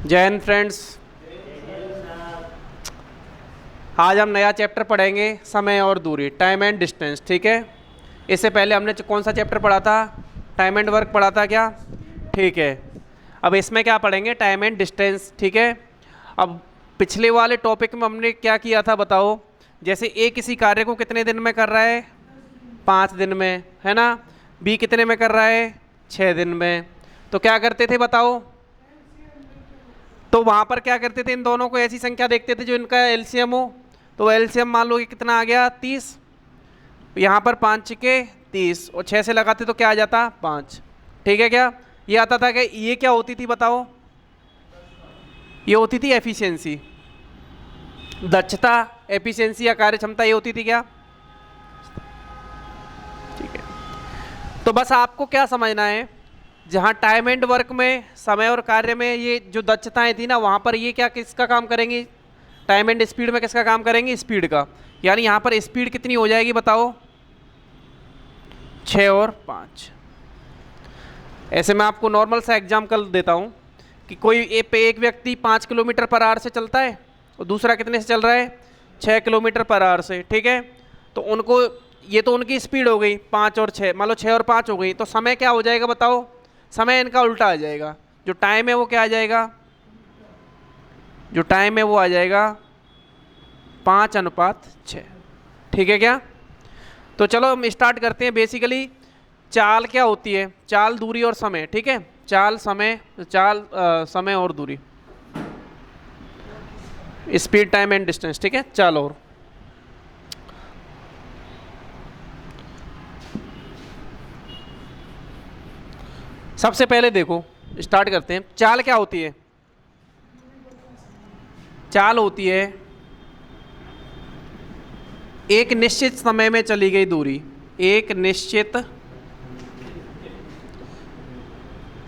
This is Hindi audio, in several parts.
जय हिंद फ्रेंड्स। आज हम नया चैप्टर पढ़ेंगे, समय और दूरी, टाइम एंड डिस्टेंस। ठीक है, इससे पहले हमने कौन सा चैप्टर पढ़ा था? टाइम एंड वर्क पढ़ा था क्या? ठीक है, अब इसमें क्या पढ़ेंगे? Time and distance. ठीक है, अब पिछले वाले टॉपिक में हमने क्या किया था बताओ? जैसे ए किसी कार्य को कितने दिन में कर रहा है? 5 दिन में, है ना। बी कितने में कर रहा है? 6 दिन में। तो क्या करते थे बताओ? तो वहाँ पर क्या करते थे, इन दोनों को ऐसी संख्या देखते थे जो इनका एलसीएम हो। तो एलसीएम मान लो कि कितना आ गया? 30। यहाँ पर 5 के 30 और 6 से लगाते तो क्या आ जाता? 5। ठीक है, क्या ये आता था? कि ये क्या होती थी बताओ? ये होती थी एफिशिएंसी, दक्षता, एफिशिएंसी या कार्य क्षमता, ये होती थी क्या? ठीक है, तो बस आपको क्या समझना है, जहाँ टाइम एंड वर्क में, समय और कार्य में ये जो दक्षताएं थी ना, वहाँ पर ये क्या किसका काम करेंगी? टाइम एंड स्पीड में किसका काम करेंगे? स्पीड का। यानी यहाँ पर स्पीड कितनी हो जाएगी बताओ? 6 और 5। ऐसे मैं आपको नॉर्मल सा एग्जाम्पल देता हूँ कि कोई एक व्यक्ति 5 किलोमीटर पर आवर से चलता है और दूसरा कितने से चल रहा है? 6 किलोमीटर पर आवर से। ठीक है, तो उनको, ये तो उनकी स्पीड हो गई 5 और 6, मान लो 6 और 5 हो गई, तो समय क्या हो जाएगा बताओ? समय इनका उल्टा आ जाएगा। जो टाइम है वो क्या आ जाएगा? जो टाइम है वो आ जाएगा 5:6। ठीक है क्या? तो चलो हम स्टार्ट करते हैं। बेसिकली चाल क्या होती है? चाल, दूरी और समय। ठीक है, चाल, समय और दूरी, स्पीड, टाइम एंड डिस्टेंस। ठीक है, चाल और सबसे पहले देखो, स्टार्ट करते हैं। चाल क्या होती है? चाल होती है एक निश्चित समय में चली गई दूरी। एक निश्चित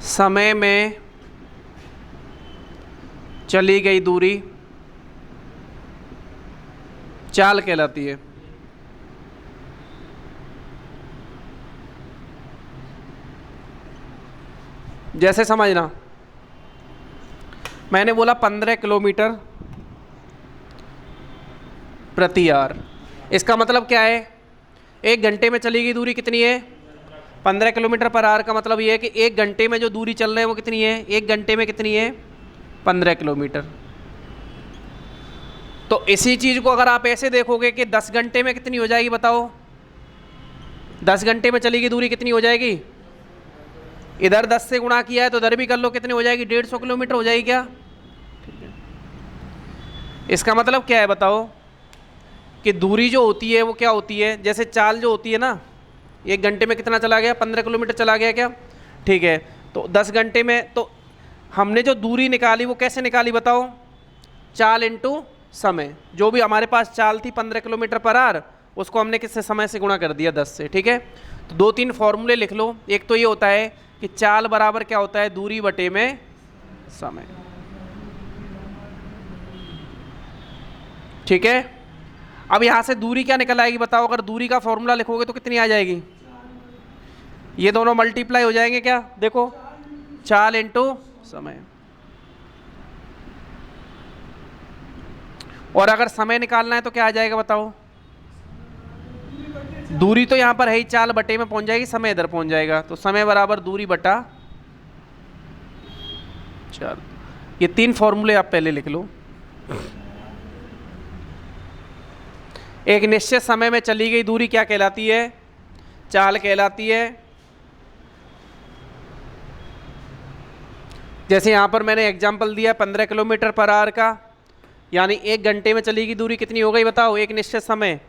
समय में चली गई दूरी चाल कहलाती है। जैसे समझना, मैंने बोला 15 किलोमीटर प्रति आवर। इसका मतलब क्या है? 1 घंटे में चली गई दूरी कितनी है? 15 किलोमीटर पर आवर का मतलब ये है कि 1 घंटे में जो दूरी चल रहे हैं वो कितनी है? 1 घंटे में कितनी है? 15 किलोमीटर। तो इसी चीज़ को अगर आप ऐसे देखोगे कि 10 घंटे में कितनी हो जाएगी बताओ? 10 घंटे में चली गई दूरी कितनी हो जाएगी? इधर 10 से गुणा किया है तो इधर भी कर लो, कितनी हो जाएगी? 150 किलोमीटर हो जाएगी क्या? इसका मतलब क्या है बताओ? कि दूरी जो होती है वो क्या होती है? जैसे चाल जो होती है ना, 1 घंटे में कितना चला गया? 15 किलोमीटर चला गया क्या? ठीक है, तो 10 घंटे में, तो हमने जो दूरी निकाली वो कैसे निकाली बताओ? चाल इंटू समय। जो भी हमारे पास चाल थी 15 किलोमीटर पर आवर, उसको हमने किससे? समय से गुणा कर दिया, 10 से। ठीक है, तो 2-3 फॉर्मूले लिख लो। एक तो ये होता है कि चाल बराबर क्या होता है? दूरी बटे में समय। ठीक है, अब यहां से दूरी क्या निकल आएगी बताओ? अगर दूरी का फॉर्मूला लिखोगे तो कितनी आ जाएगी? ये दोनों मल्टीप्लाई हो जाएंगे क्या? देखो, चाल इंटू समय। और अगर समय निकालना है तो क्या आ जाएगा बताओ? दूरी तो यहां पर है ही, चाल बटे में पहुंच जाएगी, समय इधर पहुंच जाएगा, तो समय बराबर दूरी बटा चाल। ये 3 फॉर्मूले आप पहले लिख लो। एक निश्चित समय में चली गई दूरी क्या कहलाती है? चाल कहलाती है। जैसे यहां पर मैंने एग्जांपल दिया 15 किलोमीटर पर आवर का, यानी 1 घंटे में चली गई दूरी कितनी हो गई बताओ? एक निश्चित समय,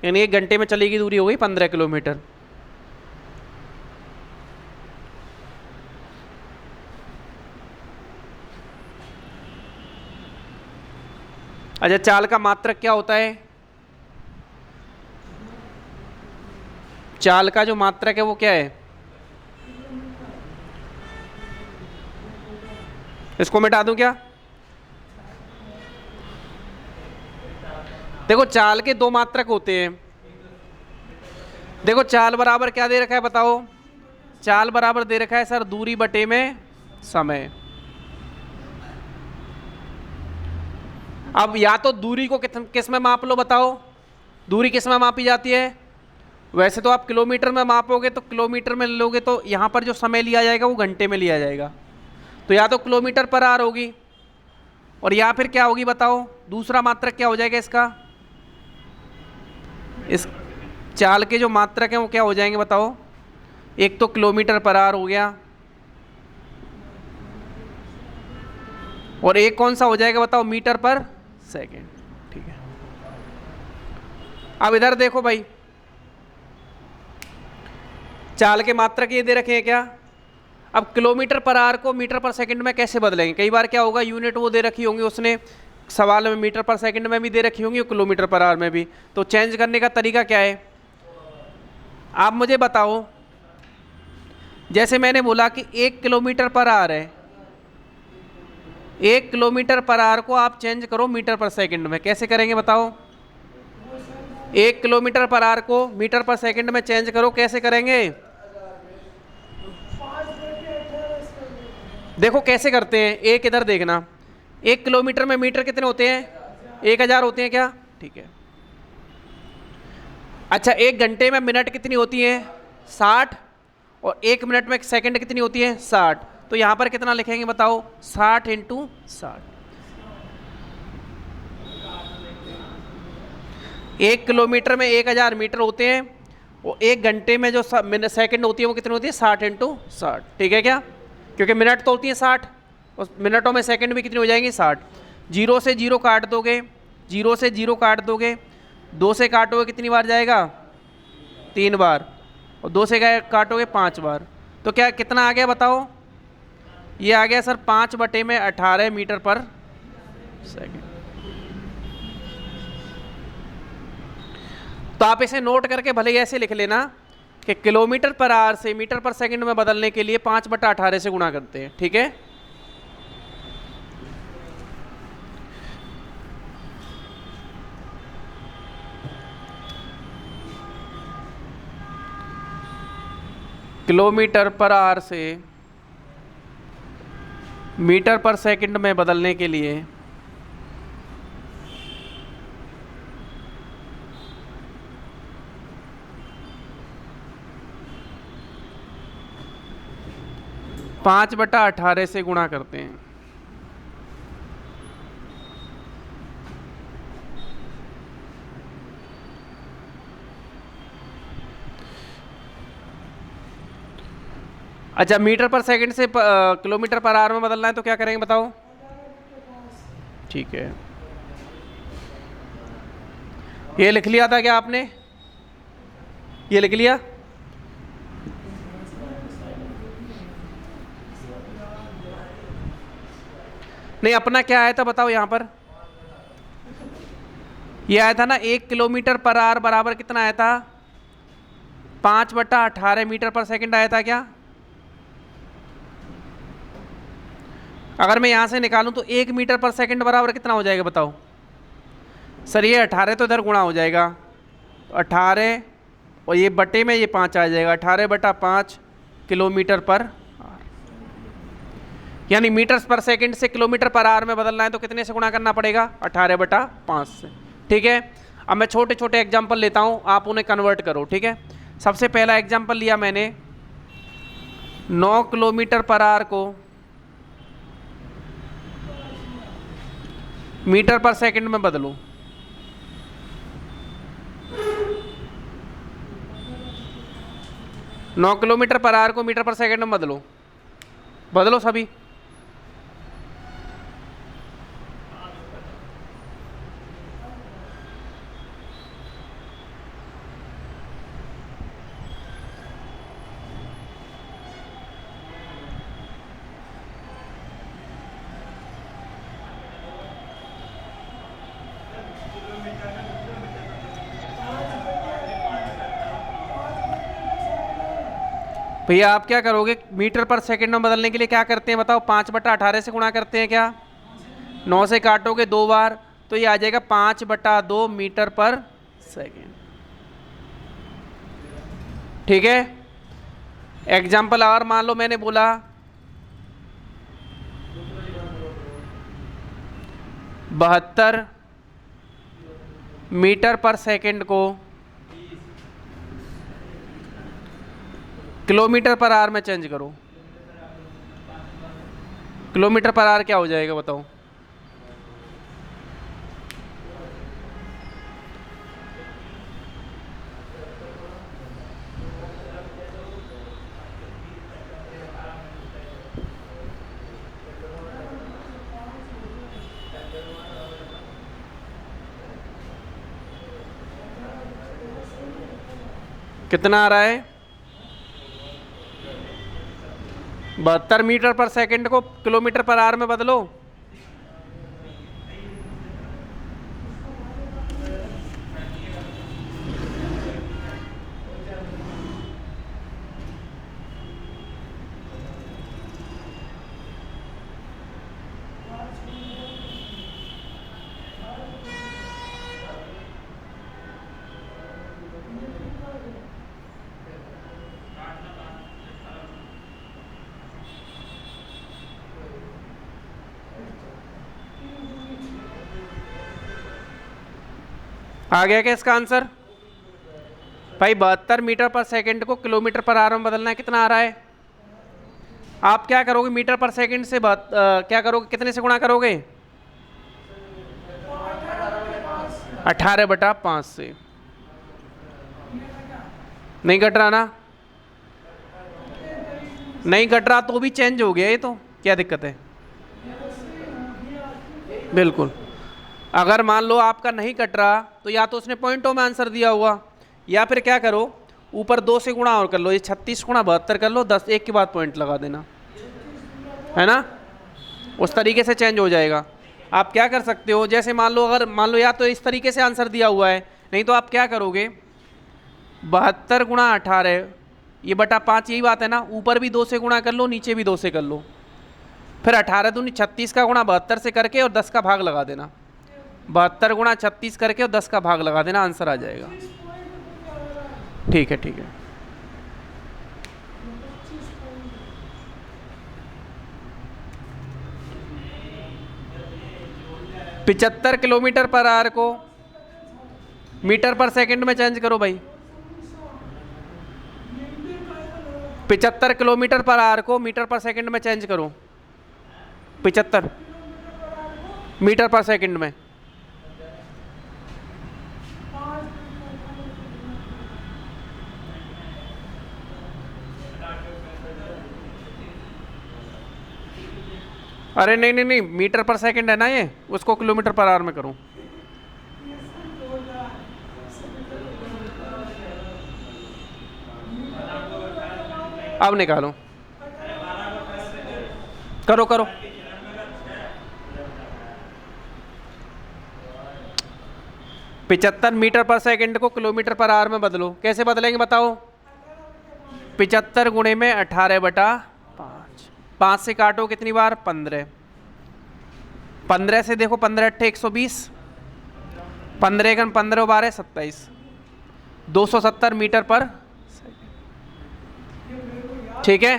यानी 1 घंटे में चली गई दूरी हो गई 15 किलोमीटर। अच्छा, चाल का मात्रक क्या होता है? चाल का जो मात्रक है वो क्या है? इसको मिटा दूं क्या? देखो, चाल के 2 मात्रक होते हैं। देखो, चाल बराबर क्या दे रखा है बताओ? चाल बराबर दे रखा है सर दूरी बटे में समय। अब या तो दूरी को किस में माप लो, बताओ दूरी किस में मापी जाती है? वैसे तो आप किलोमीटर में मापोगे तो किलोमीटर में लोगे तो यहाँ पर जो समय लिया जाएगा वो घंटे में लिया जाएगा, तो या तो किलोमीटर पर आवर होगी और या फिर क्या होगी बताओ, दूसरा मात्रक क्या हो जाएगा इसका, इस चाल के जो मात्रक हैं वो क्या हो जाएंगे बताओ? एक तो किलोमीटर पर आवर हो गया और एक कौन सा हो जाएगा बताओ? मीटर पर सेकेंड। ठीक है, अब इधर देखो भाई, चाल के मात्रक ये दे रखे हैं क्या? अब किलोमीटर पर आवर को मीटर पर सेकंड में कैसे बदलेंगे? कई बार क्या होगा, यूनिट वो दे रखी होंगी उसने सवाल में, मीटर पर सेकंड में भी दे रखी होंगी और किलोमीटर पर आवर में भी, तो चेंज करने का तरीका क्या है? आप मुझे बताओ, जैसे मैंने बोला कि 1 किलोमीटर पर आवर है, 1 किलोमीटर पर आवर को आप चेंज करो मीटर पर सेकंड में, कैसे करेंगे बताओ? 1 किलोमीटर पर आवर को मीटर पर सेकंड में चेंज करो, कैसे करेंगे? देखो कैसे करते हैं, एक इधर देखना, 1 किलोमीटर में मीटर कितने होते हैं? 1000 होते हैं क्या? ठीक है। अच्छा, 1 घंटे में मिनट कितनी होती है? 60, और 1 मिनट में सेकंड कितनी होती है? 60। तो यहाँ पर कितना लिखेंगे बताओ? 60 × 60। 1 किलोमीटर में 1000 मीटर होते हैं और 1 घंटे में जो सेकंड होती है वो कितनी होती है? 60 × 60। ठीक है क्या? क्योंकि मिनट तो होती है 60 और मिनटों में सेकंड भी कितनी हो जाएंगी? 60। 0 से 0 काट दोगे, 0 से 0 काट दोगे, 2 से काटोगे कितनी बार जाएगा? 3 बार, और 2 से काटोगे 5 बार, तो क्या कितना आ गया बताओ? ये आ गया सर 5/18 मीटर पर सेकंड। तो आप इसे नोट करके भले ही ऐसे लिख लेना कि किलोमीटर पर आवर से मीटर पर सेकंड में बदलने के लिए 5/18 से गुणा करते हैं। ठीक है, किलोमीटर पर आवर से मीटर पर सेकंड में बदलने के लिए 5/18 से गुणा करते हैं। अच्छा, मीटर पर सेकंड से किलोमीटर पर आवर में बदलना है तो क्या करेंगे बताओ? ठीक है, ये लिख लिया था क्या आपने? ये लिख लिया? नहीं, अपना क्या आया था बताओ? यहाँ पर ये आया था ना, 1 किलोमीटर पर आवर बराबर कितना आया था? 5/18 मीटर पर सेकंड आया था क्या? अगर मैं यहाँ से निकालूं तो 1 मीटर पर सेकंड बराबर कितना हो जाएगा बताओ? सर ये 18 तो इधर गुणा हो जाएगा, तो 18 और ये बटे में ये 5 आ जाएगा, 18/5 किलोमीटर पर आवर। यानी मीटर पर सेकंड से किलोमीटर पर आवर में बदलना है तो कितने से गुणा करना पड़ेगा? 18/5 से। ठीक है, अब मैं छोटे छोटे एग्जाम्पल लेता हूँ, आप उन्हें कन्वर्ट करो। ठीक है, सबसे पहला एग्जाम्पल लिया मैंने, 9 किलोमीटर पर आवर को मीटर पर सेकंड में बदलो। नौ किलोमीटर पर आवर को मीटर पर सेकंड में बदलो, बदलो सभी। भैया आप क्या करोगे? मीटर पर सेकंड में बदलने के लिए क्या करते हैं बताओ? 5/18 से गुणा करते हैं क्या? 9 से काटोगे 2 बार तो ये आ जाएगा 5/2 मीटर पर सेकंड। ठीक है, एग्जाम्पल और मान लो मैंने बोला 72 मीटर पर सेकंड को किलोमीटर पर आवर में चेंज करो। किलोमीटर पर आवर क्या हो जाएगा बताओ? कितना आ रहा है? 72 मीटर पर सेकंड को किलोमीटर पर आवर में बदलो। आ गया क्या इसका आंसर? भाई 72 मीटर पर सेकंड को किलोमीटर पर आवर में बदलना है, कितना आ रहा है? आप क्या करोगे? मीटर पर सेकंड से क्या करोगे? कितने से गुणा करोगे? 18/5 से। नहीं कट रहा ना? नहीं कट रहा तो भी चेंज हो गया ये तो, क्या दिक्कत है? बिल्कुल। अगर मान लो आपका नहीं कट रहा तो या तो उसने पॉइंटों में आंसर दिया हुआ, या फिर क्या करो, ऊपर 2 से गुणा और कर लो, ये 36 गुणा 72 कर लो, 10 एक के बाद पॉइंट लगा देना, है ना? उस तरीके से चेंज हो जाएगा। आप क्या कर सकते हो, जैसे मान लो, अगर मान लो या तो इस तरीके से आंसर दिया हुआ है, नहीं तो आप क्या करोगे, 72 गुणा 18 ये बटा 5, यही बात है ना? ऊपर भी 2 से गुणा कर लो, नीचे भी 2 से कर लो, फिर 18 दूनी 36 का गुणा 72 से करके और 10 का भाग लगा देना। 72 गुणा 36 करके और 10 का भाग लगा देना, आंसर आ जाएगा। ठीक है, ठीक है। पिचहत्तर किलोमीटर पर आवर को मीटर पर सेकंड में चेंज करो भाई। 75 किलोमीटर पर आवर को मीटर पर सेकंड में चेंज करो। 75 मीटर पर सेकंड में। अरे नहीं नहीं नहीं, मीटर पर सेकंड है ना ये, उसको किलोमीटर पर आवर में करूं। अब निकालो, करो करो। पिचहत्तर मीटर पर सेकंड को किलोमीटर पर आवर में बदलो, कैसे बदलेंगे बताओ? 75 गुणे में 18/5, 5 से काटो कितनी बार? 15। 15 से देखो, 15 अट्ठे 120, 15 गन 15 12 27, 270 मीटर पर। ठीक है,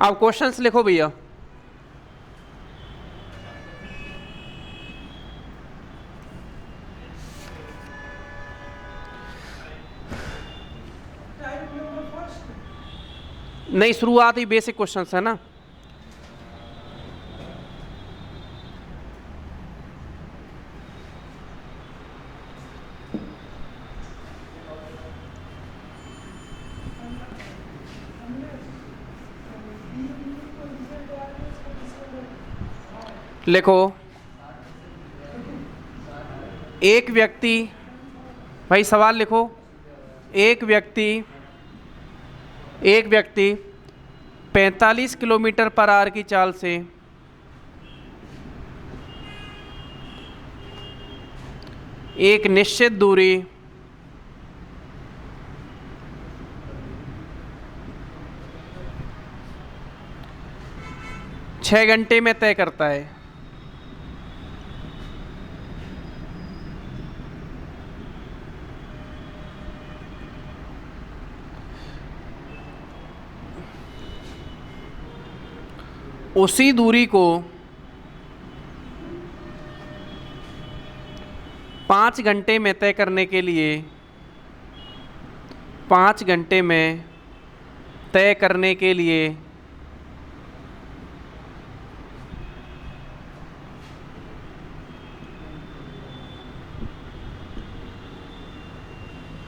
अब क्वेश्चंस लिखो भैया। नहीं, शुरुआत ही बेसिक क्वेश्चंस है ना। लिखो, एक व्यक्ति, भाई सवाल लिखो, एक व्यक्ति 45 किलोमीटर पर आवर की चाल से एक निश्चित दूरी 6 घंटे में तय करता है। उसी दूरी को 5 घंटे में तय करने के लिए 5 घंटे में तय करने के लिए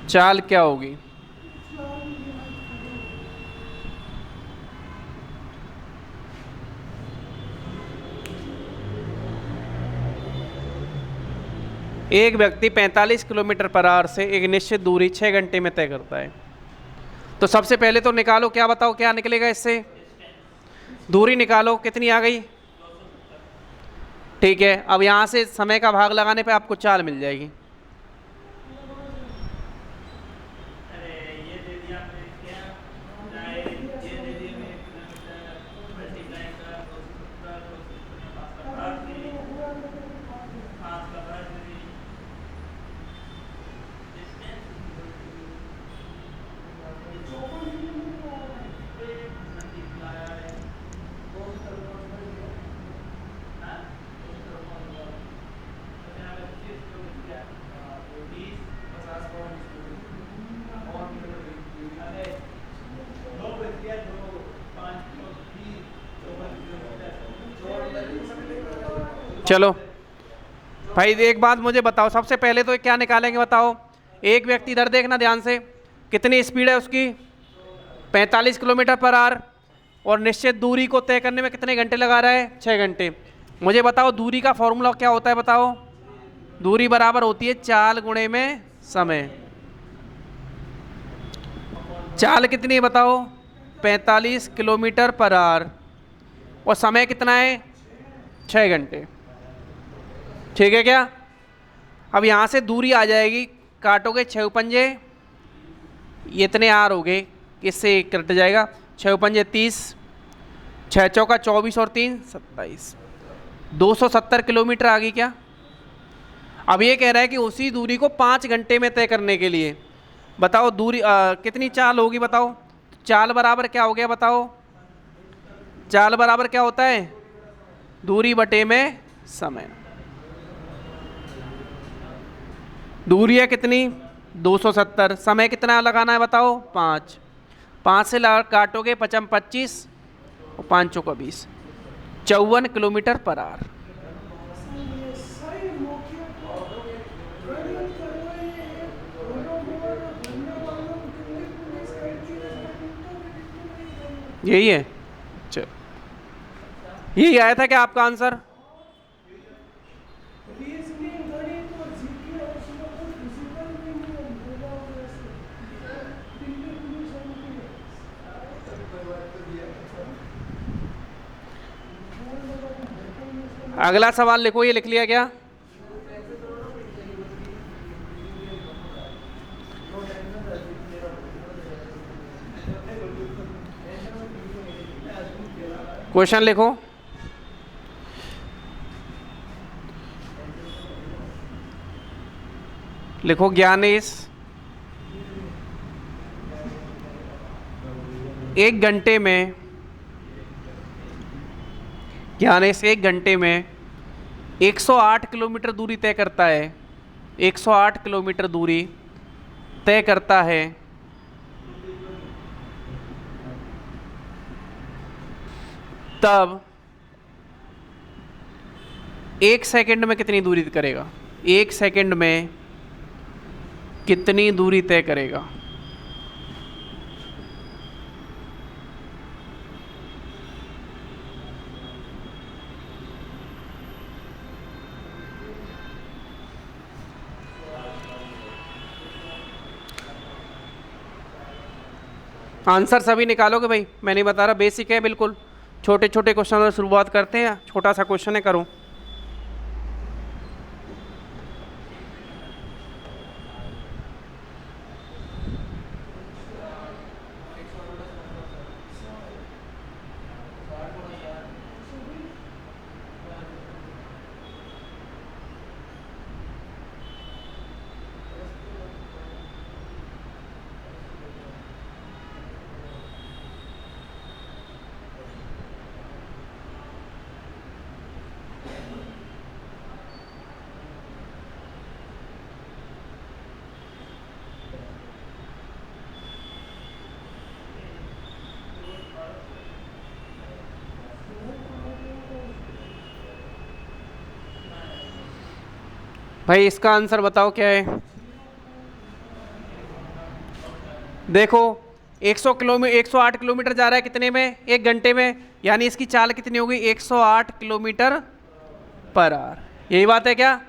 चाल क्या होगी? एक व्यक्ति 45 किलोमीटर पर आवर से एक निश्चित दूरी 6 घंटे में तय करता है। तो सबसे पहले तो निकालो, क्या बताओ क्या निकलेगा इससे? दूरी निकालो, कितनी आ गई? ठीक है, अब यहाँ से समय का भाग लगाने पे आपको चाल मिल जाएगी। चलो भाई एक बात मुझे बताओ, सबसे पहले तो क्या निकालेंगे बताओ? एक व्यक्ति इधर देखना ध्यान से, कितनी स्पीड है उसकी? 45 किलोमीटर पर आवर, और निश्चित दूरी को तय करने में कितने घंटे लगा रहा है? 6 घंटे। मुझे बताओ दूरी का फॉर्मूला क्या होता है बताओ? दूरी बराबर होती है चाल गुणे में समय। चाल कितनी है बताओ? 45 किलोमीटर पर आवर, और समय कितना है? 6 घंटे। ठीक है क्या? अब यहाँ से दूरी आ जाएगी, काटोगे 6 पंजे, ये इतने आर हो गए, इससे कट जाएगा 6 पंजे 30, 6 चौका 24 और 3 27, 270 किलोमीटर आ गई क्या? अब ये कह रहा है कि उसी दूरी को 5 घंटे में तय करने के लिए बताओ दूरी कितनी चाल होगी बताओ? चाल बराबर क्या हो गया बताओ? चाल बराबर क्या होता है? दूरी बटे में समय। दूरी है कितनी? 270। समय कितना लगाना है बताओ? 5। 5 से काटोगे 5 25 और 5 चौका 20, 54 किलोमीटर पर आवर। यही है? चलो, यही आया था क्या आपका आंसर? अगला सवाल लिखो, ये लिख लिया क्या? क्वेश्चन लिखो। लिखो ज्ञानेश 1 घंटे में, ज्ञानेश 1 घंटे में 108 किलोमीटर दूरी तय करता है। 108 किलोमीटर दूरी तय करता है, तब 1 सेकंड में कितनी दूरी करेगा? 1 सेकंड में कितनी दूरी तय करेगा? आंसर सभी निकालोगे भाई? मैं नहीं बता रहा, बेसिक है बिल्कुल। छोटे छोटे क्वेश्चन से शुरुआत करते हैं। छोटा सा क्वेश्चन है, करो। भाई इसका आंसर बताओ क्या है। देखो 108 किलोमीटर जा रहा है कितने में, 1 घंटे में, यानी इसकी चाल कितनी होगी 108 किलोमीटर पर आवर। यही बात है क्या।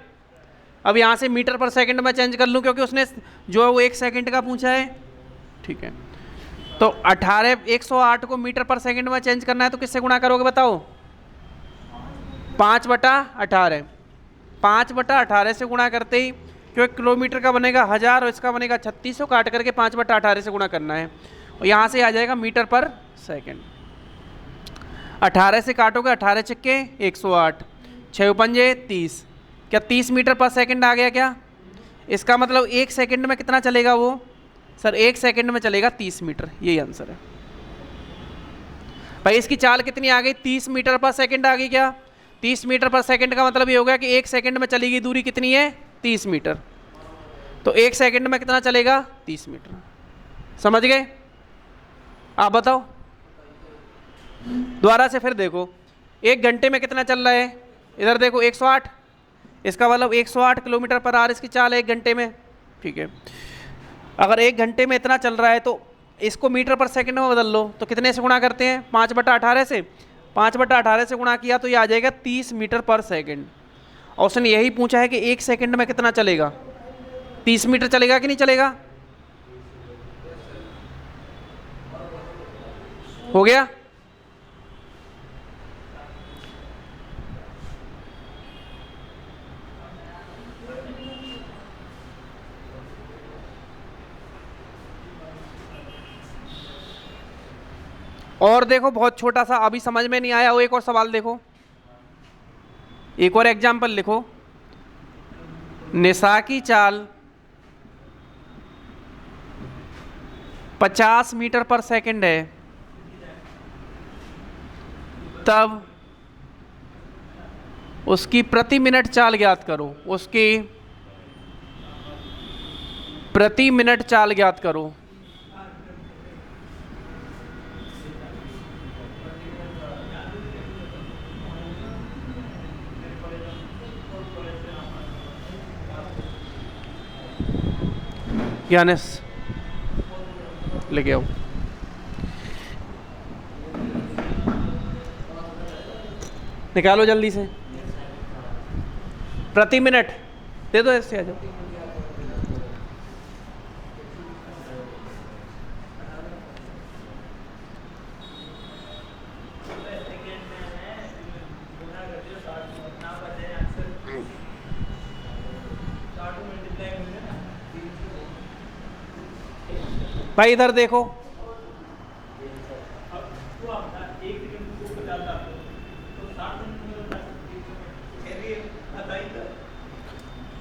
अब यहाँ से मीटर पर सेकंड में चेंज कर लूँ क्योंकि उसने जो है वो 1 सेकंड का पूछा है, ठीक है। तो 108 को मीटर पर सेकंड में चेंज करना है तो किससे गुणा करोगे बताओ, 5/18। 5/18 से गुणा करते ही, क्योंकि किलोमीटर का बनेगा 1000 और इसका बनेगा 3600, काट करके 5/18 से गुणा करना है और यहाँ से आ जाएगा मीटर पर सेकंड। 18 से काटोगे, 18 छक्के 108, 6 पंजे 30, क्या 30 मीटर पर सेकंड आ गया क्या। इसका मतलब 1 सेकंड में कितना चलेगा वो, सर 1 सेकंड में चलेगा 30 मीटर, यही आंसर है भाई। इसकी चाल कितनी आ गई, 30 मीटर पर सेकंड आ गई क्या। 30 मीटर पर सेकंड का मतलब ये हो गया कि 1 सेकंड में चली गई दूरी कितनी है 30 मीटर, तो 1 सेकंड में कितना चलेगा 30 मीटर। समझ गए, आप बताओ। दोबारा से फिर देखो 1 घंटे में कितना चल रहा है, इधर देखो 108, इसका मतलब 108 किलोमीटर पर आवर इसकी चाल है 1 घंटे में, ठीक है। अगर 1 घंटे में इतना चल रहा है तो इसको मीटर पर सेकंड में बदल लो, तो कितने से गुणा करते हैं 5/18 से। 5/18 से गुणा किया तो ये आ जाएगा 30 मीटर पर सेकंड। और उसने यही पूछा है कि 1 सेकंड में कितना चलेगा, 30 मीटर चलेगा कि नहीं चलेगा। हो गया। और देखो बहुत छोटा सा, अभी समझ में नहीं आया वो एक और सवाल देखो, एक और एग्जाम्पल लिखो। निशा की चाल 50 मीटर पर सेकंड है, तब उसकी प्रति मिनट चाल ज्ञात करो। उसकी प्रति मिनट चाल ज्ञात करो। यानिस लेके आओ। निकालो जल्दी से, प्रति मिनट दे दो, ऐसे आ जाओ। भाई इधर देखो,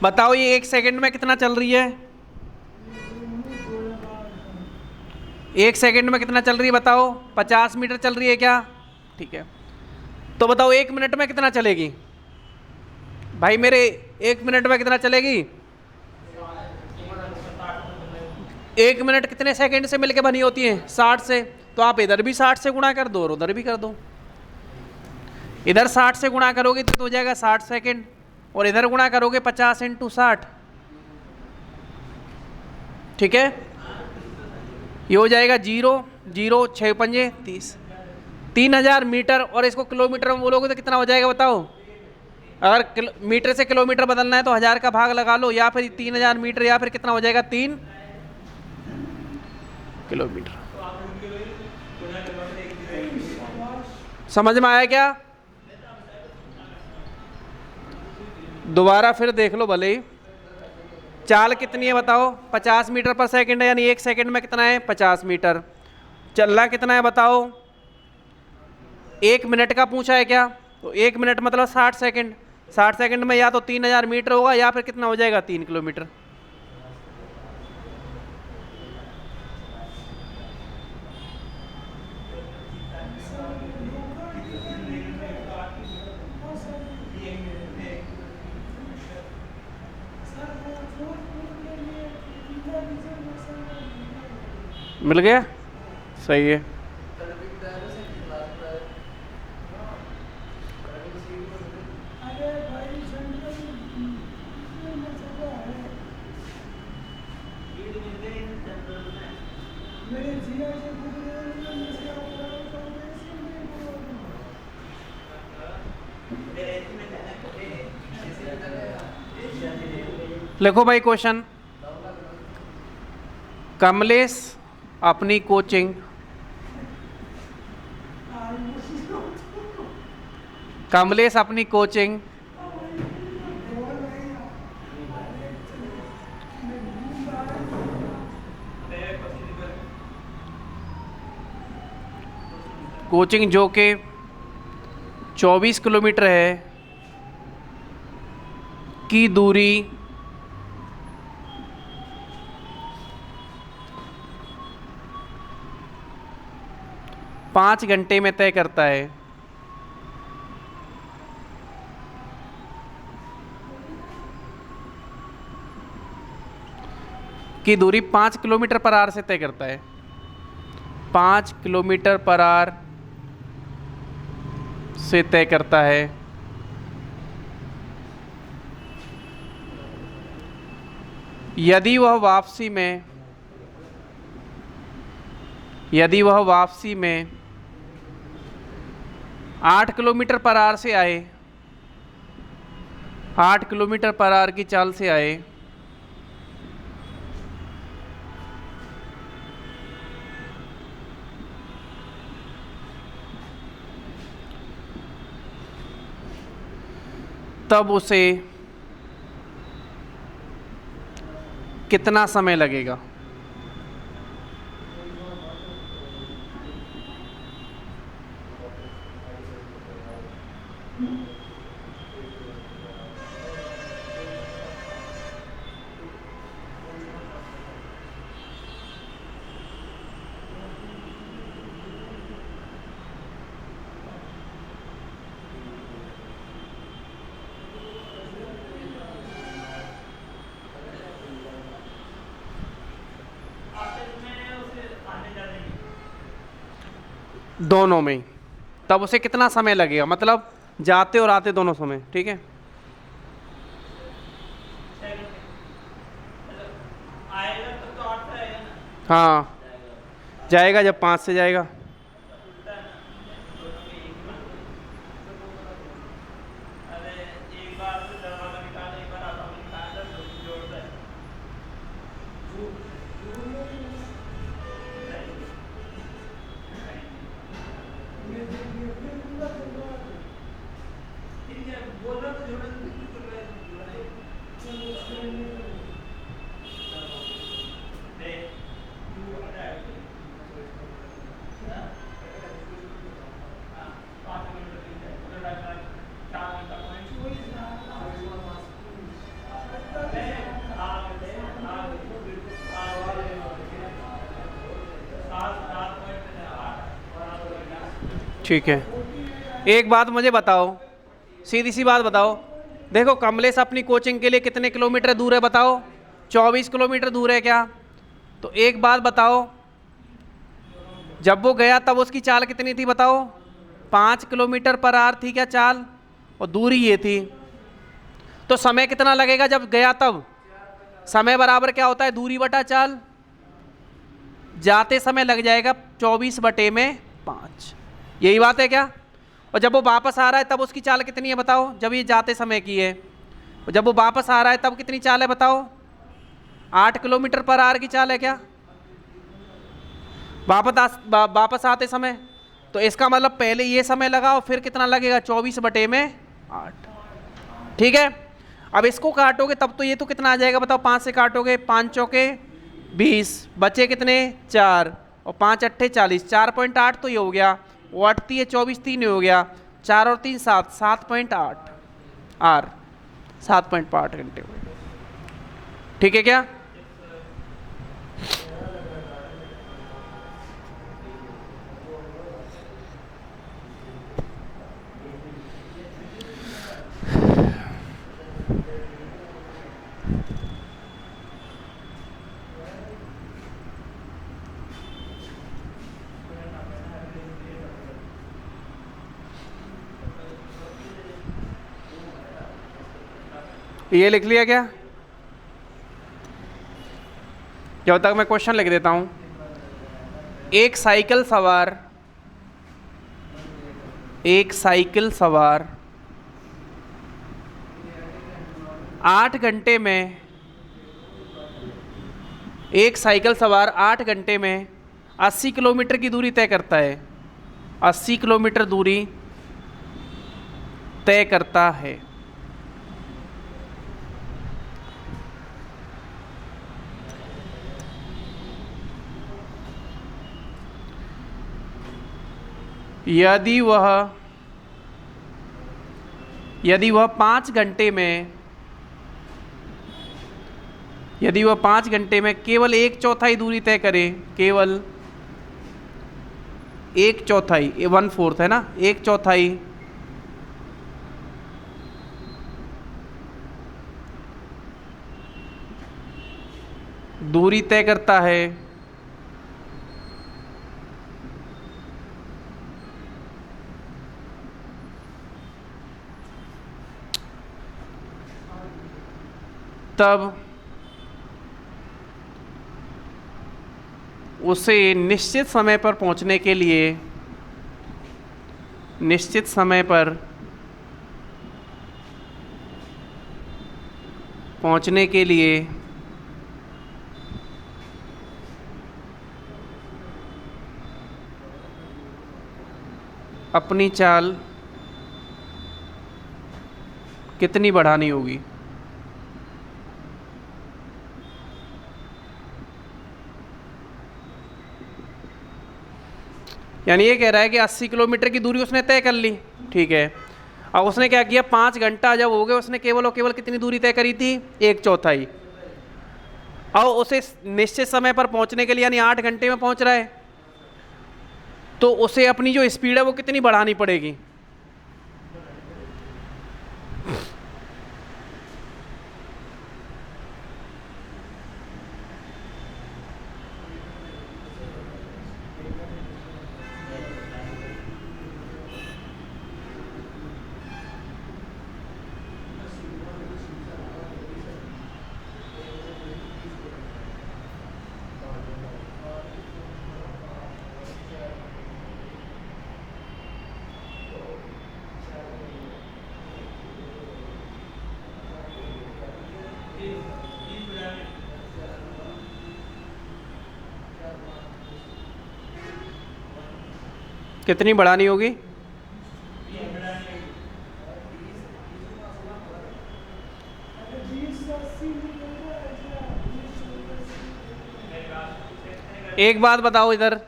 बताओ ये 1 सेकंड में कितना चल रही है, 1 सेकंड में कितना चल रही है बताओ, 50 मीटर चल रही है क्या, ठीक है। तो बताओ 1 मिनट में कितना चलेगी भाई मेरे, 1 मिनट में कितना चलेगी। 1 मिनट कितने सेकंड से मिलके बनी होती है 60 से, तो आप इधर भी 60 से गुणा कर दो और उधर भी कर दो। इधर 60 से गुणा करोगे तो हो जाएगा 60 सेकंड, और इधर गुणा करोगे 50 × 60, ठीक है। ये हो जाएगा 0 0 6 पंजे 30, 3000 मीटर। और इसको किलोमीटर में बोलोगे तो कितना हो जाएगा बताओ। अगर मीटर से किलोमीटर बदलना है तो 1000 का भाग लगा लो, या फिर 3000 मीटर, या फिर कितना हो जाएगा 3 किलोमीटर। समझ में आया क्या। दोबारा फिर देख लो भले ही। चाल कितनी है बताओ, 50 मीटर पर सेकंड है, यानी 1 सेकंड में कितना है 50 मीटर। चलना कितना है बताओ, 1 मिनट का पूछा है क्या, तो 1 मिनट मतलब 60 सेकंड। 60 सेकंड में या तो 3000 मीटर होगा या फिर कितना हो जाएगा 3 किलोमीटर। मिल गया, सही है। लिखो भाई क्वेश्चन। कमलेश अपनी कोचिंग जो कि 24 किलोमीटर है की दूरी 5 घंटे में तय करता है। की दूरी 5 किलोमीटर पर आवर से तय करता है। 5 किलोमीटर पर आवर से तय करता है। यदि वह वापसी में 8 किलोमीटर पर आवर से आए, 8 किलोमीटर पर आवर की चाल से आए, तब उसे कितना समय लगेगा? दोनों में, तब उसे कितना समय लगेगा? मतलब जाते और आते दोनों समय, ठीक है। हाँ, जाएगा जब 5 से जाएगा। ठीक है, एक बात मुझे बताओ, सीधी सी बात बताओ। देखो, कमलेश अपनी कोचिंग के लिए कितने किलोमीटर दूर है बताओ? 24 किलोमीटर दूर है क्या? तो एक बात बताओ, जब वो गया तब उसकी चाल कितनी थी बताओ? 5 किलोमीटर पर आवर थी क्या चाल? और दूरी ये थी। तो समय कितना लगेगा जब गया तब? समय बराबर क्या होता है? दूरी बटा चाल। जाते समय लग जाएगा 24/5। यही बात है क्या? और जब वो वापस आ रहा है तब उसकी चाल कितनी है बताओ? जब ये जाते समय की है, और जब वो वापस आ रहा है तब कितनी चाल है बताओ? 8 किलोमीटर पर आवर की चाल है क्या वापस आते समय? तो इसका मतलब पहले ये समय लगाओ, फिर कितना लगेगा? 24/8। ठीक है, अब इसको काटोगे तब तो ये तो कितना आ जाएगा बताओ? 5 से काटोगे, 5 चौके 20, बचे कितने? 4, और 5 अट्ठे 40, 4.8 तो ये हो गया। वो 8 3 24, 3 हो गया, 4 और 3 7, 7.8 आर, 7.8 घंटे हो गए। ठीक है क्या? ये लिख लिया क्या? जब तक मैं क्वेश्चन लिख देता हूं। एक साइकिल सवार 8 घंटे में, एक साइकिल सवार 8 घंटे में 80 किलोमीटर की दूरी तय करता है। 80 किलोमीटर दूरी तय करता है। यदि वह 5 घंटे में केवल 1/4 दूरी तय करे, केवल 1/4, 1/4 है ना, 1/4 दूरी तय करता है, तब उसे निश्चित समय पर पहुंचने के लिए अपनी चाल कितनी बढ़ानी होगी। यानी ये कह रहा है कि 80 किलोमीटर की दूरी उसने तय कर ली, ठीक है। अब उसने क्या किया, 5 घंटा जब हो गया, उसने केवल और केवल कितनी दूरी तय करी थी, 1/4। और उसे निश्चित समय पर पहुंचने के लिए यानी 8 घंटे में पहुंच रहा है, तो उसे अपनी जो स्पीड है वो कितनी बढ़ानी पड़ेगी। कितनी बढ़ानी होगी? एक बात बताओ इधर,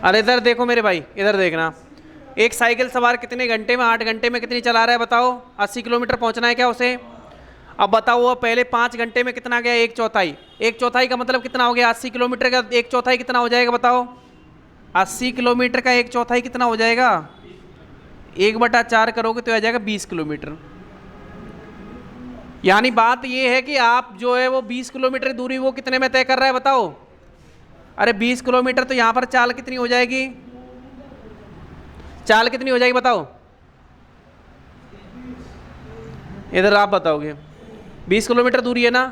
अरे इधर देखो मेरे भाई, इधर देखना। एक साइकिल सवार कितने घंटे में, 8 घंटे में कितनी चला रहा है बताओ? 80 किलोमीटर पहुंचना है क्या उसे? अब बताओ वो पहले 5 घंटे में कितना गया, 1/4। 1/4 का मतलब कितना हो गया? 80 किलोमीटर का 1/4 कितना हो जाएगा बताओ? 80 किलोमीटर का 1/4 कितना हो जाएगा? 1/4 करोगे तो आ जाएगा 20 किलोमीटर। यानी बात ये है कि आप जो है वो 20 किलोमीटर दूरी वो कितने में तय कर रहा है बताओ? अरे 20 किलोमीटर, तो यहां पर चाल कितनी हो जाएगी? चाल कितनी हो जाएगी बताओ? इधर आप बताओगे। 20 किलोमीटर दूरी है ना,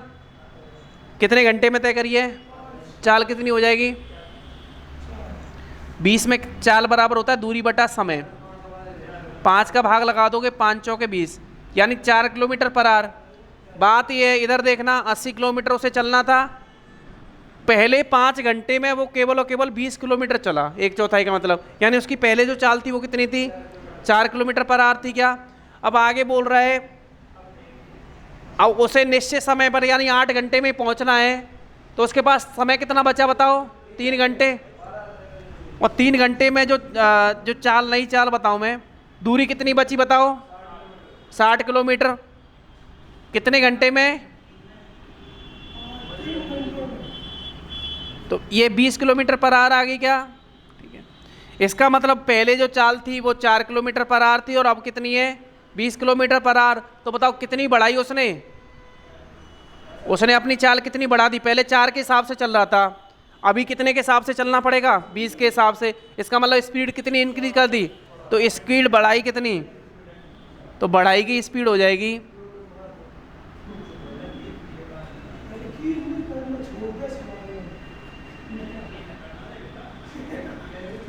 कितने घंटे में तय करिए? चाल कितनी हो जाएगी? 20 में चाल बराबर होता है दूरी बटा समय। 5 का भाग लगा दोगे, 5 चौके 20, यानी 4 किलोमीटर पर आवर। बात ये है, इधर देखना, 80 किलोमीटर उसे चलना था, पहले 5 घंटे में वो केवल और केवल 20 किलोमीटर चला, 1/4 का मतलब, यानी उसकी पहले जो चाल थी वो कितनी थी? 4 किलोमीटर पर आवर थी क्या? अब आगे बोल रहा है अब उसे निश्चित समय पर यानी 8 घंटे में पहुंचना है, तो उसके पास समय कितना बचा बताओ? 3 घंटे। और 3 घंटे में जो चाल, नई चाल बताऊं मैं, दूरी कितनी बची बताओ? 60 किलोमीटर। कितने घंटे में? तो ये 20 किलोमीटर पर आवर आ गई क्या? ठीक है। इसका मतलब पहले जो चाल थी वो 4 किलोमीटर पर आवर थी और अब कितनी है? 20 किलोमीटर पर आवर। तो बताओ कितनी बढ़ाई उसने अपनी चाल कितनी बढ़ा दी? पहले 4 के हिसाब से चल रहा था, अभी कितने के हिसाब से चलना पड़ेगा, 20 के हिसाब से। इसका मतलब स्पीड कितनी इंक्रीज कर दी, तो स्पीड बढ़ाई कितनी, तो बढ़ाई की स्पीड हो जाएगी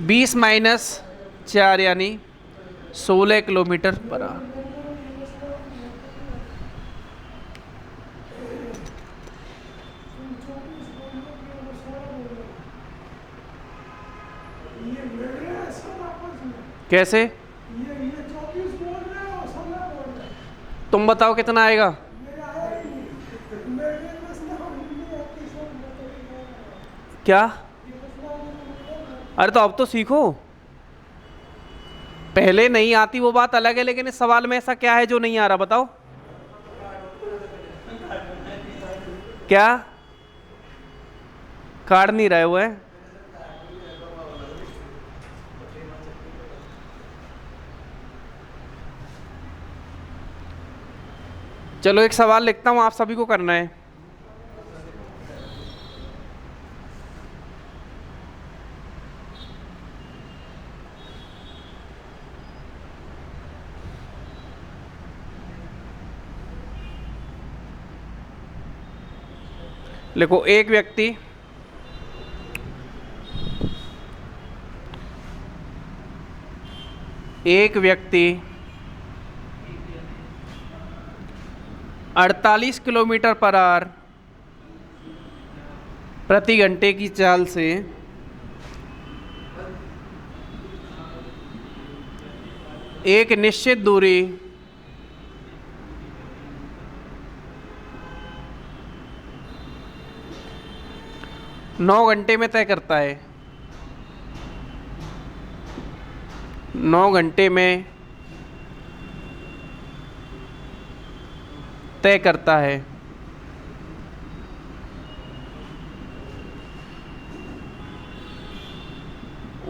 20 माइनस 4 यानी 16 किलोमीटर पर आवर। कैसे, तुम बताओ कितना आएगा। क्या, अरे तो अब तो सीखो, पहले नहीं आती वो बात अलग है, लेकिन इस सवाल में ऐसा क्या है जो नहीं आ रहा, बताओ क्या, काट नहीं रहे हुए। चलो एक सवाल लिखता हूं, आप सभी को करना है। लिखो, एक व्यक्ति एक व्यक्ति 48 किलोमीटर पर आवर प्रति घंटे की चाल से एक निश्चित दूरी 9 घंटे में तय करता है। 9 घंटे में तय करता है।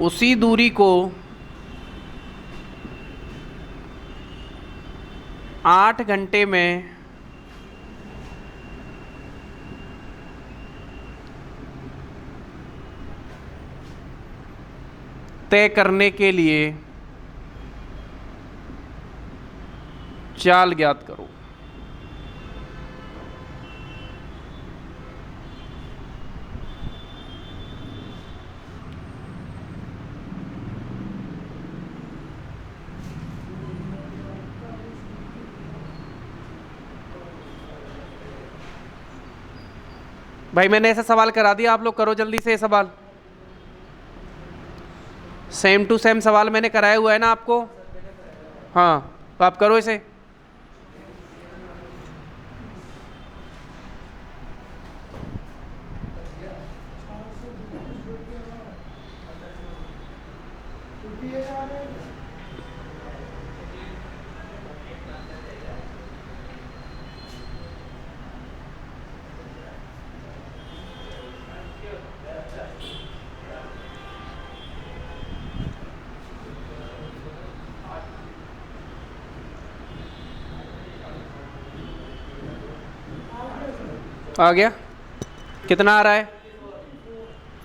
उसी दूरी को 8 घंटे में तय करने के लिए चाल ज्ञात करो। भाई मैंने ऐसा सवाल करा दिया, आप लोग करो जल्दी से ये सवाल। सेम टू सेम सवाल मैंने कराया हुआ है ना आपको, हाँ तो आप करो इसे। आ गया, कितना आ रहा है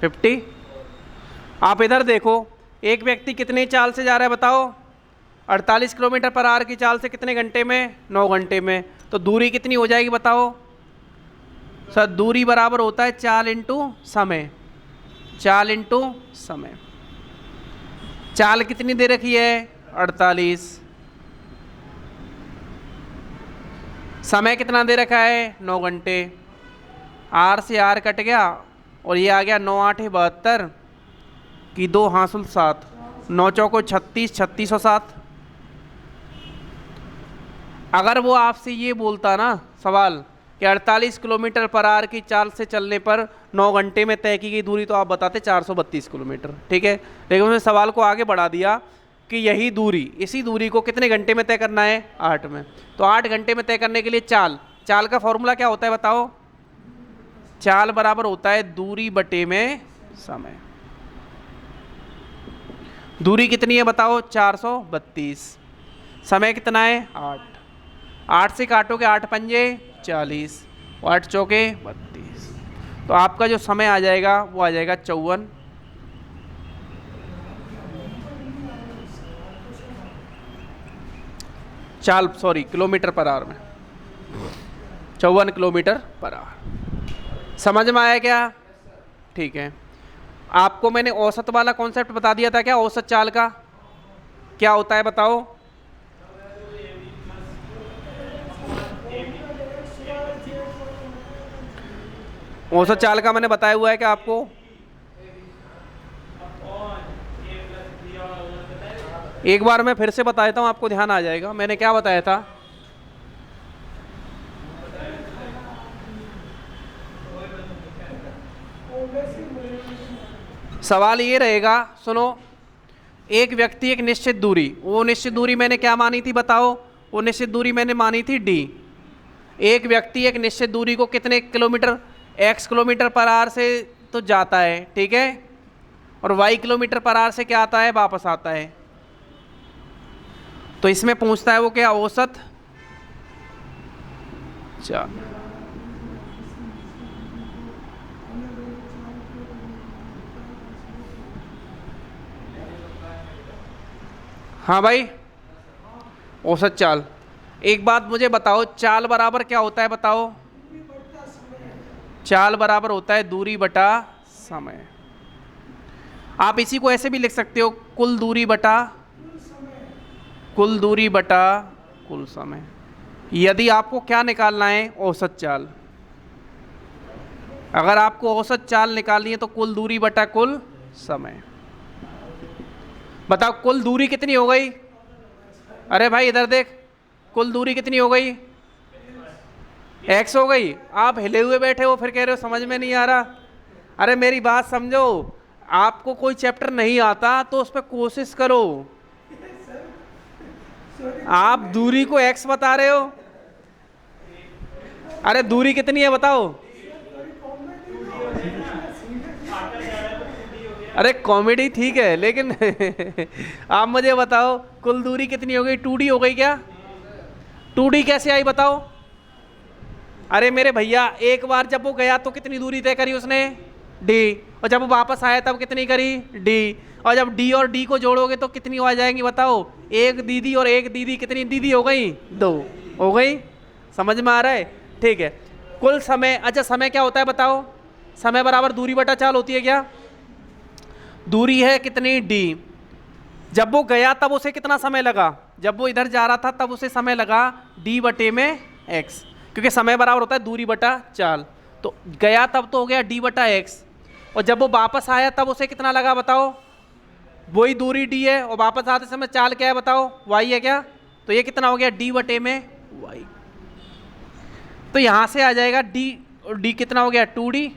50। आप इधर देखो, एक व्यक्ति कितने चाल से जा रहा है बताओ, 48 किलोमीटर पर आवर की चाल से कितने घंटे में, 9 घंटे में। तो दूरी कितनी हो जाएगी बताओ सर, दूरी बराबर होता है चाल इंटू समय। चाल इंटू समय, चाल कितनी दे रखी है 48, समय कितना दे रखा है 9 घंटे। आर से आर कट गया और ये आ गया 9 8 72 की 2 हासिल 7, 9 चौको 36, 36 और 7। अगर वो आपसे ये बोलता ना सवाल कि 48 किलोमीटर पर आवर की चाल से चलने पर 9 घंटे में तय की गई दूरी, तो आप बताते 432 किलोमीटर, ठीक है। लेकिन उसने सवाल को आगे बढ़ा दिया कि यही दूरी, इसी दूरी को कितने घंटे में तय करना है 8 में। तो 8 घंटे में तय करने के लिए चाल का फॉर्मूला क्या होता है बताओ, चाल बराबर होता है दूरी बटे में समय। दूरी कितनी है बताओ 432, समय कितना है 8, 8 से काटोगे 8 पंजे 40, 8 चौके 32। तो आपका जो समय आ जाएगा वो आ जाएगा 54 किलोमीटर पर आवर में, 54 किलोमीटर पर आवर। समझ में आया क्या? ठीक है। आपको मैंने औसत वाला कॉन्सेप्ट बता दिया था क्या? औसत चाल का क्या होता है बताओ? औसत चाल का मैंने बताया हुआ है क्या आपको? एक बार मैं फिर से बता देता हूं, आपको ध्यान आ जाएगा। मैंने क्या बताया था? सवाल ये रहेगा, सुनो, एक व्यक्ति एक निश्चित दूरी, वो निश्चित दूरी मैंने क्या मानी थी बताओ? वो निश्चित दूरी मैंने मानी थी d। एक व्यक्ति एक निश्चित दूरी को कितने kilometre, x kilometre per hour से तो जाता है, ठीक है, और y किलोमीटर पर आवर से क्या आता है? वापस आता है। तो इसमें पूछता है वो क्या? औसत चाल। हाँ भाई, औसत चाल। एक बात मुझे बताओ, चाल बराबर क्या होता है बताओ? चाल बराबर होता है दूरी बटा समय। आप इसी को ऐसे भी लिख सकते हो, कुल दूरी बटा कुल समय। यदि आपको क्या निकालना है? औसत चाल। अगर आपको औसत चाल निकालनी है तो कुल दूरी बटा कुल समय। बताओ कुल दूरी कितनी हो गई? अरे भाई इधर देख, कुल दूरी कितनी हो गई? x हो गई। आप हिले हुए बैठे हो, फिर कह रहे हो समझ में नहीं आ रहा। अरे मेरी बात समझो, आपको कोई चैप्टर नहीं आता तो उस पर कोशिश करो। आप दूरी को x बता रहे हो। अरे दूरी कितनी है बताओ? अरे कॉमेडी ठीक है, लेकिन आप मुझे बताओ कुल दूरी कितनी हो गई? 2d हो गई क्या? 2d कैसे आई बताओ? अरे मेरे भैया, एक बार जब वो गया तो कितनी दूरी तय करी उसने? d। और जब वो वापस आया तब कितनी करी? d। और जब d और d को जोड़ोगे तो कितनी आ जाएंगी बताओ? एक दीदी और एक दीदी, कितनी दीदी हो गई? 2 हो गई। समझ में आ रहा है? ठीक है। कुल समय, अच्छा समय क्या होता है बताओ? समय बराबर दूरी बटा चाल होती है क्या? दूरी है कितनी? d। जब वो गया तब उसे कितना समय लगा? जब वो इधर जा रहा था तब उसे समय लगा d बटे में x, क्योंकि समय बराबर होता है दूरी बटा चाल। तो गया तब तो हो गया d बटा x, और जब वो वापस आया तब उसे कितना लगा बताओ? वही दूरी d है, और वापस आते समय चाल क्या है बताओ? y है क्या? तो ये कितना हो गया? d बटे में y। तो यहां से आ जाएगा d कितना हो गया? 2d।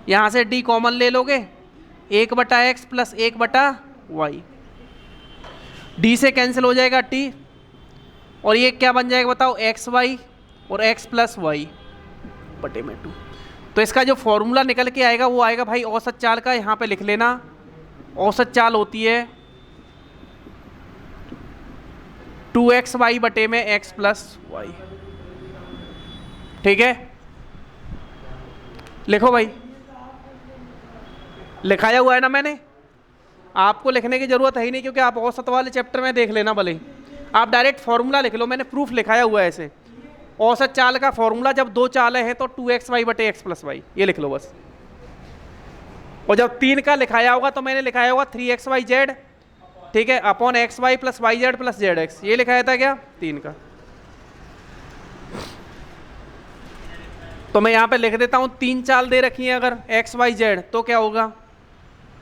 यहां से d कॉमन ले लोगे, 1 बटा x प्लस 1 बटा y। d से कैंसिल हो जाएगा t, और ये क्या बन जाएगा बताओ? एक्स वाई, और x प्लस वाई बटे में 2। तो इसका जो फॉर्मूला निकल के आएगा वो आएगा भाई औसत चाल का। यहाँ पे लिख लेना, औसत चाल होती है 2xy बटे में x प्लस वाई। ठीक है, लिखो भाई। लिखाया हुआ है ना मैंने? आपको लिखने की जरूरत है ही नहीं, क्योंकि आप औसत वाले चैप्टर में देख लेना भले। आप डायरेक्ट फॉर्मूला लिख लो, मैंने प्रूफ लिखाया हुआ है ऐसे। औसत चाल का फॉर्मूला, जब 2 चालें हैं तो 2xy बटे x प्लस वाई, ये लिख लो बस। और जब 3 का लिखाया होगा तो मैंने लिखाया होगा 3xyz, ठीक है, upon xy plus yz plus zx, ये लिखाया था क्या? 3 का। तो मैं यहाँ पे लिख देता हूँ, 3 चाल दे रखी है अगर xyz, तो क्या होगा?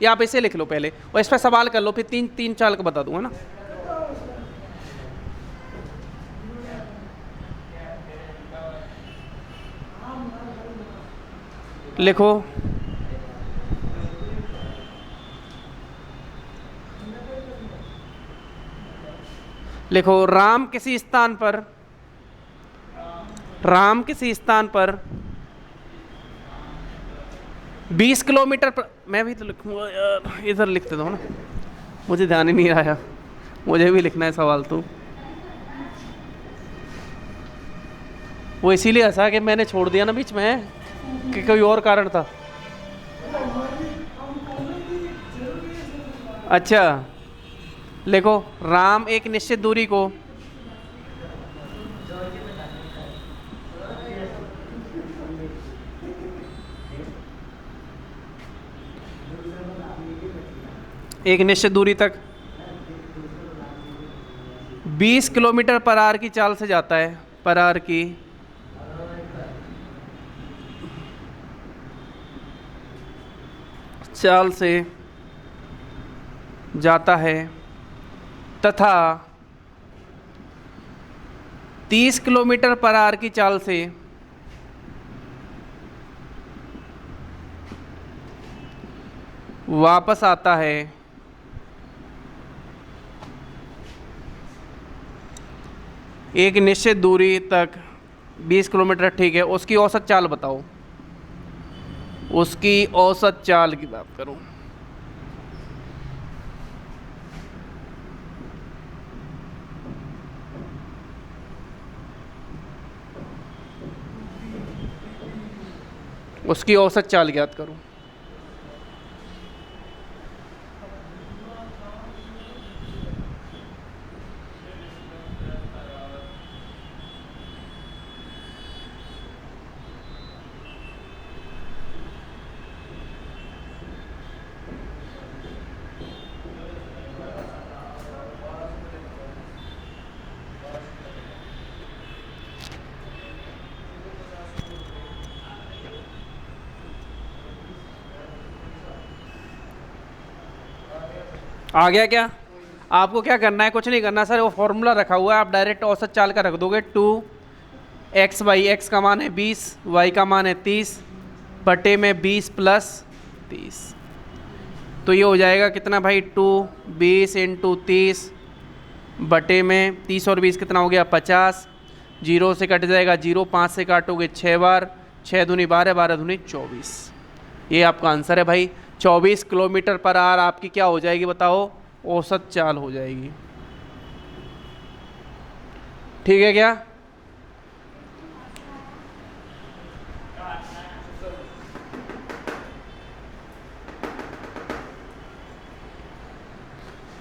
या आप इसे लिख लो पहले और इस पर सवाल कर लो, फिर 3 चाल का बता दूंगा ना। लिखो, लिखो राम किसी स्थान पर 20 किलोमीटर पर, मैं भी तो लिखूंगा यार, इधर लिखते दो ना, मुझे ध्यान ही नहीं आया, मुझे भी लिखना है सवाल। तो वो इसीलिए हंसा कि मैंने छोड़ दिया ना बीच में, कि कोई और कारण था। अच्छा, लिखो राम एक निश्चित दूरी को एक निश्चित दूरी तक 20 किलोमीटर पर आवर की चाल से जाता है, पर आवर की चाल से जाता है तथा 30 किलोमीटर पर आवर की चाल से वापस आता है, एक निश्चित दूरी तक 20 किलोमीटर, ठीक है, उसकी औसत चाल बताओ। उसकी औसत चाल की बात करूं, उसकी औसत चाल ज्ञात करूं। आ गया क्या? आपको क्या करना है, कुछ नहीं करना सर, वो फॉर्मूला रखा हुआ है, आप डायरेक्ट औसत चाल का रख दोगे। 2x/, x का मान है 20, y का मान है 30, बटे में 20 प्लस 30, तो ये हो जाएगा कितना भाई, 20 × 30 बटे में 30 और 20 कितना हो गया, 50। 0 से कट जाएगा 0, 5 से काटोगे 6 बार, 6 दूनी 12, 12 दूनी 24। ये आपका आंसर है भाई। 24 किलोमीटर पर आवर आपकी क्या हो जाएगी बताओ, औसत चाल हो जाएगी। ठीक है क्या?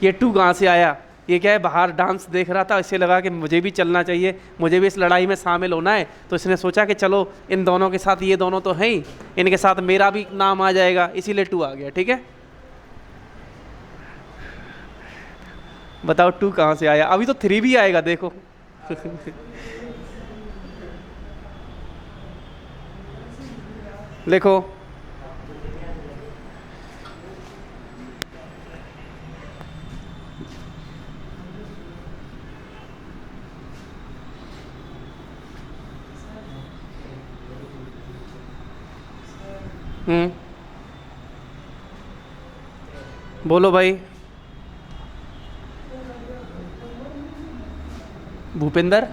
ये 2 कहाँ से आया? ये क्या है, बाहर डांस देख रहा था, इससे लगा कि मुझे भी चलना चाहिए, मुझे भी इस लड़ाई में शामिल होना है, तो इसने सोचा कि चलो इन दोनों के साथ, ये दोनों तो हैं ही, इनके साथ मेरा भी नाम आ जाएगा, इसीलिए 2 आ गया। ठीक है, बताओ 2 कहाँ से आया? अभी तो 3 भी आएगा, देखो। लिखो बोलो भाई। भूपेंद्र,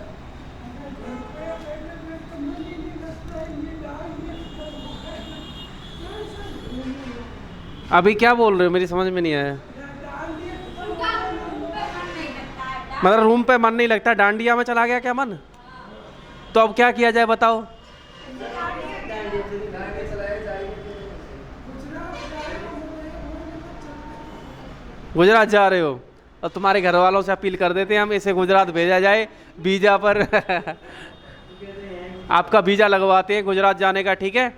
अभी क्या बोल रहे हो, मेरी समझ में नहीं आया। मतलब रूम पे मन नहीं लगता, डांडिया में चला गया क्या मन? तो अब क्या किया जाए बताओ? गुजरात जा रहे हो, और तुम्हारे घर वालों से अपील कर देते हैं हम, इसे गुजरात भेजा जाए वीजा पर। आपका वीजा लगवाते हैं गुजरात जाने का, ठीक है?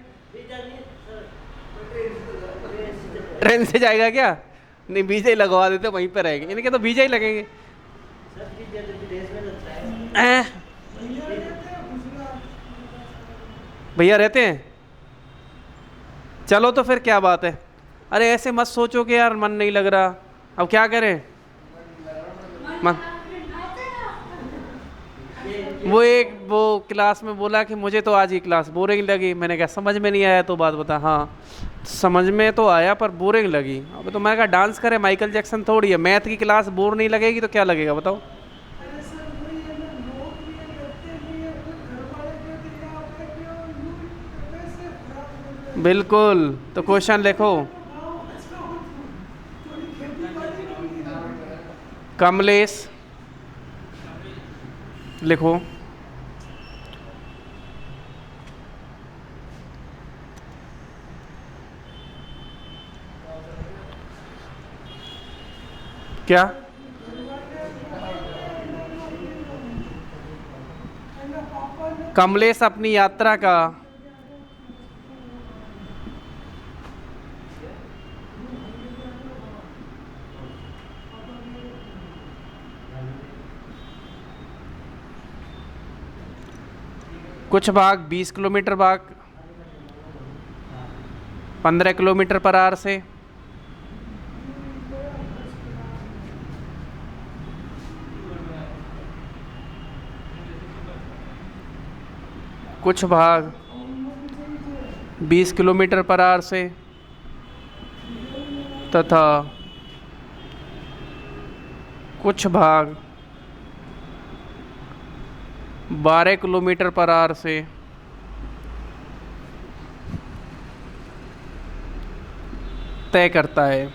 ट्रेन से जाएगा क्या? नहीं, वीजा ही लगवा देते, वहीं पर रहेंगे, इनके तो वीजा ही लगेंगे। भैया रहते हैं, चलो तो फिर क्या बात है। अरे ऐसे मत सोचो कि यार मन नहीं लग रहा, अब क्या करें? मन, वो क्लास में बोला कि मुझे तो आज ही क्लास बोरिंग लगी, मैंने कहा समझ में नहीं आया तो बात बता। हाँ, समझ में तो आया पर बोरिंग लगी। अब तो मैं कहा डांस करे, माइकल जैक्सन थोड़ी है, मैथ की क्लास बोर नहीं लगेगी तो क्या लगेगा बताओ? बिल्कुल, तो क्वेश्चन लिखो। कमलेश लिखो। क्या? कमलेश अपनी यात्रा का कुछ भाग 20 किलोमीटर, भाग 15 किलोमीटर पर आवर से, कुछ भाग 20 किलोमीटर पर आवर से तथा कुछ भाग 12 किलोमीटर पर आवर से तय करता है।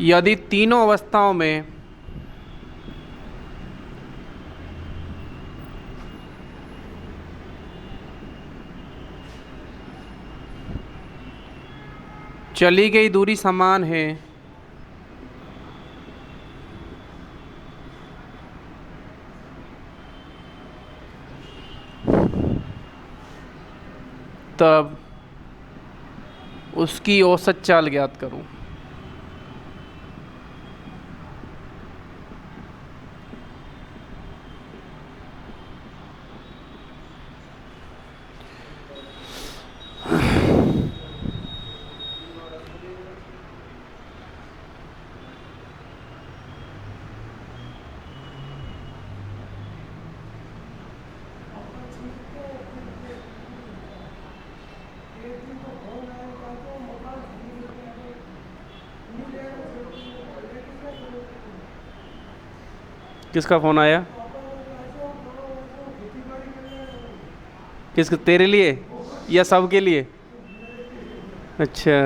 यदि तीनों अवस्थाओं में चली गई दूरी समान है तब उसकी औसत चाल ज्ञात करूं। किसका फ़ोन आया? किसका, तेरे लिए या सबके लिए? अच्छा,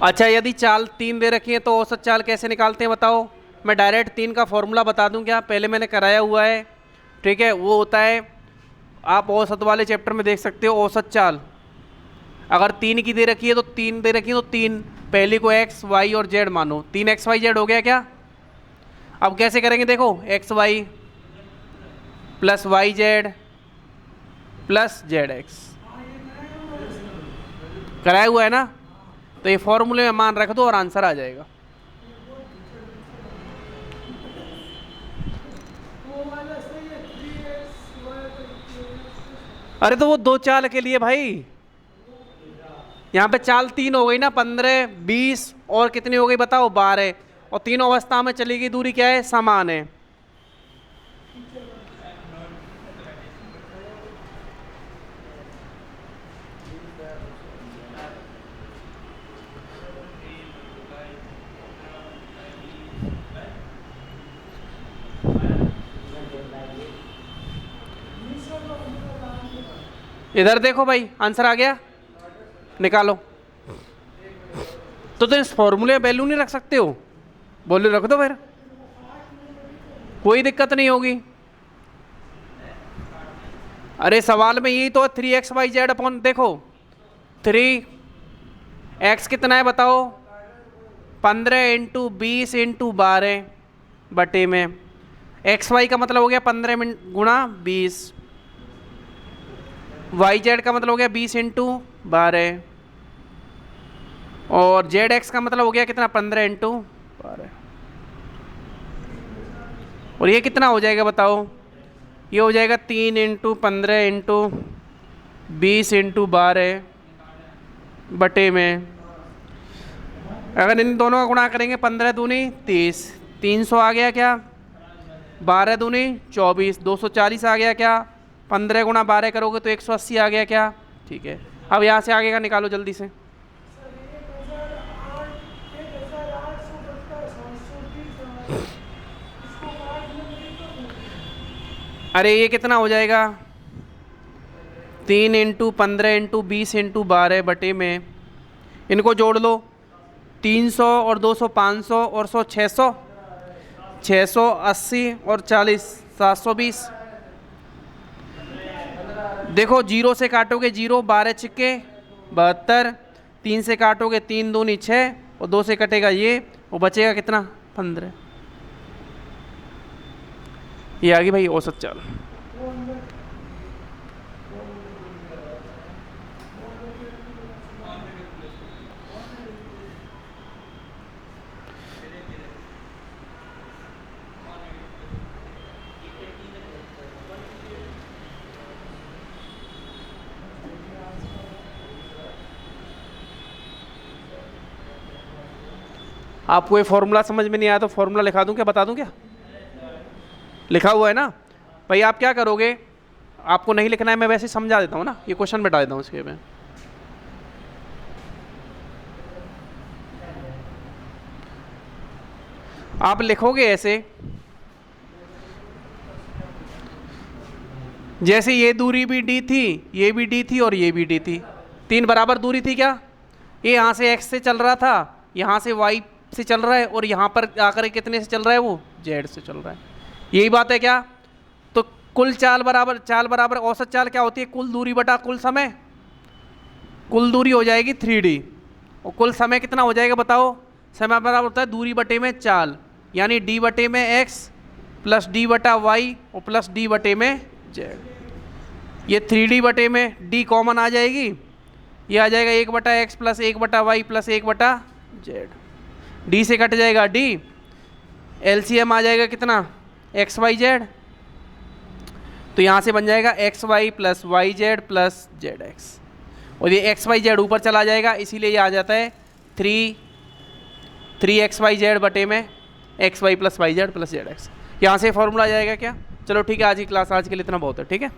अच्छा यदि चाल 3 दे रखी है तो औसत चाल कैसे निकालते हैं बताओ? मैं डायरेक्ट 3 का फॉर्मूला बता दूं क्या? पहले मैंने कराया हुआ है, ठीक है। वो होता है, आप औसत वाले चैप्टर में देख सकते हो, औसत चाल अगर 3 की दे रखी है तो 3 दे रखी है तो 3 पहली को x, y और z मानो। 3 x, y, z हो गया क्या? अब कैसे करेंगे देखो, x, y plus y, z plus z x कराया हुआ है ना, तो ये फॉर्मूले में मान रख दो और आंसर आ जाएगा। अरे तो वो 2 चाल के लिए भाई, यहाँ पे चाल 3 हो गई ना, 15, 20 और कितनी हो गई बताओ? 12, और तीनों अवस्था में चली गई दूरी क्या है? समान है। इधर देखो भाई, आंसर आ गया, निकालो। तो इस फॉर्मूले में वैल्यू नहीं रख सकते हो? बोलो रख दो, फिर कोई दिक्कत नहीं होगी। अरे सवाल में यही तो 3x, y, z अपॉन, देखो 3x कितना है बताओ? 15 इंटू 20 इंटू 12 बटे में एक्स वाई का मतलब हो गया 15 गुणा 20, वाई जेड का मतलब हो गया 20 इंटू 12, और जेड एक्स का मतलब हो गया कितना? 15 इंटू 12। और ये कितना हो जाएगा बताओ? ये हो जाएगा 3 इंटू 15 इंटू 20 इंटू 12 बटे में, अगर इन दोनों का गुणा करेंगे 15 दूनी 30, 300 आ गया क्या? 12 दूनी 24, 240 आ गया क्या? 15 गुणा 12 करोगे तो 180 आ गया क्या? ठीक है, अब यहाँ से आगे का निकालो जल्दी से। अरे ये कितना हो जाएगा? 3 इंटू 15 इंटू 20 इंटू 12 बटे में, इनको जोड़ लो, 300 और 200 500 और 100 600, 680 और 40 720, देखो 0 से काटोगे 0, 12 छिक्के 72, 3 से काटोगे 3 दूनी 6 और 2 से कटेगा ये, वो बचेगा कितना 15। ये आ गई भाई औसत चाल। आपको ये फॉर्मूला समझ में नहीं आया तो फॉर्मूला लिखा दूं क्या, बता दूं क्या? लिखा हुआ है ना भाई। आप क्या करोगे, आपको नहीं लिखना है, मैं वैसे समझा देता हूँ ना, ये क्वेश्चन बैठा देता हूँ इसके में। आप लिखोगे ऐसे, जैसे ये दूरी भी d थी, ये भी d थी और ये भी d थी, 3 बराबर दूरी थी क्या? ये यहाँ से x से चल रहा था, यहाँ से y से चल रहा है, और यहाँ पर आकर कितने से चल रहा है, वो z से चल रहा है। यही बात है क्या? तो कुल चाल बराबर औसत चाल क्या होती है? कुल दूरी बटा कुल समय। कुल दूरी हो जाएगी 3d और कुल समय कितना हो जाएगा बताओ? समय बराबर होता है दूरी बटे में चाल, यानी d बटे में x प्लस d बटा y और प्लस d बटे में z। ये 3d बटे में d कॉमन आ जाएगी, ये आ जाएगा 1 बटा x प्लस 1 बटा y प्लस 1 बटा z। d से कट जाएगा d, LCM आ जाएगा कितना? x y z। तो यहाँ से बन जाएगा x y plus y z plus z x, और ये एक्स वाई जेड ऊपर चला जाएगा, इसीलिए ये आ जाता है 3 एक्स वाई जेड बटे में x y plus y z plus z x. यहाँ से फॉर्मूला आ जाएगा क्या? चलो ठीक है, आज की क्लास आज के लिए इतना बहुत है, ठीक है।